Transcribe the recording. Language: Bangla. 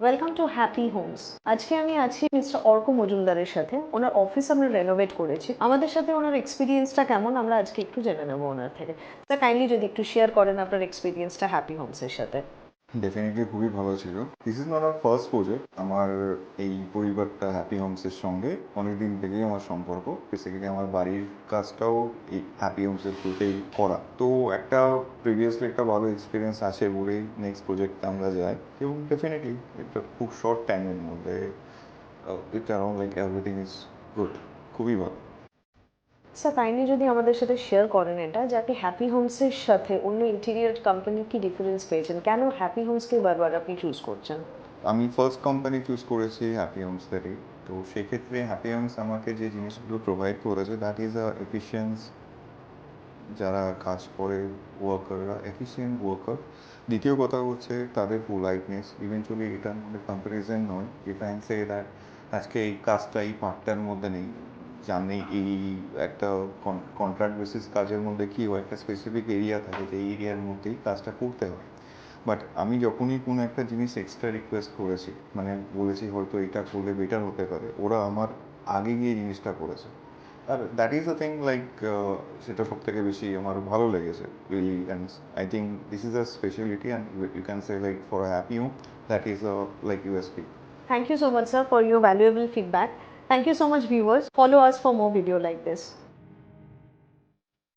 Welcome to happy Holmes. আজকে আমি আছি মিস্টার অর্ক মজুমদারের সাথে। ওনার অফিস আমরা রেনোভেট করেছি। আমাদের সাথে ওনার এক্সপিরিয়েন্সটা কেমন আমরা আজকে একটু জেনে নেবো ওনার থেকে। স্যার কাইন্ডলি যদি একটু শেয়ার করেন আপনার এক্সপিরিয়েন্সটা হ্যাপি হোমসের সাথে। ডেফিনেটলি খুবই ভালো ছিল। This is not our first project. আমার এই পরিবারটা হ্যাপি হোমসের সঙ্গে অনেকদিন থেকেই আমার সম্পর্ক। বেসিক্যালি আমার বাড়ির কাজটাও এই হ্যাপি হোমসের থ্রুতেই করা। তো একটা প্রিভিয়াসলি একটা ভালো এক্সপিরিয়েন্স আছে বলেই নেক্সট প্রজেক্টে আমরা যাই, এবং ডেফিনেটলি এটা খুব শর্ট টাইমের মধ্যে it around like everything is good, খুবই ভালো। স্যার কাইন্ডলি যদি আমাদের সাথে শেয়ার করেন এটা যে আপনি হ্যাপি হোমসের সাথে অন্য ইন্টেরিয়র কোম্পানির কি ডিফারেন্স পেয়েছেন, কেন হ্যাপি হোমসকে বারবার আপনি চুজ করছেন? আমি ফার্স্ট কোম্পানি চুজ করেছি হ্যাপি হোমস থেকেই। তো সেক্ষেত্রে হ্যাপি হোমস আমাকে যে জিনিসগুলো প্রোভাইড করেছে দ্যাট ইজ আ এফিসিয়েন্স। যারা কাজ করে ওয়ার্কাররা এফিসিয়েন্ট ওয়ার্কার। দ্বিতীয় কথা হচ্ছে তাদের পোলাইটনেস। ইভেনচুয়ালি এটার মধ্যে কম্প্যারিজন নয়, ইফ আই সে দ্যাট আজকে এই কাজটা এই পার্টটার মধ্যে নেই, জানি এই একটা কন্ট্রাক্ট বেসিস কাজের মধ্যে কী হয়, একটা স্পেসিফিক এরিয়া থাকে যে এই এরিয়ার মধ্যেই কাজটা করতে হয়। বাট আমি যখনই কোনো একটা জিনিস এক্সট্রা রিকোয়েস্ট করেছি, মানে বলেছি হয়তো এটা করলে বেটার হতে পারে, ওরা আমার আগে গিয়ে জিনিসটা করেছে। আর that is a thing like, সেটা সব থেকে বেশি আমার ভালো লেগেছে really. And I think this is a speciality and you can say like for happy home that is a like USP. Thank you so much, sir, for your valuable feedback. Thank you so much, viewers. Follow us for more video like this.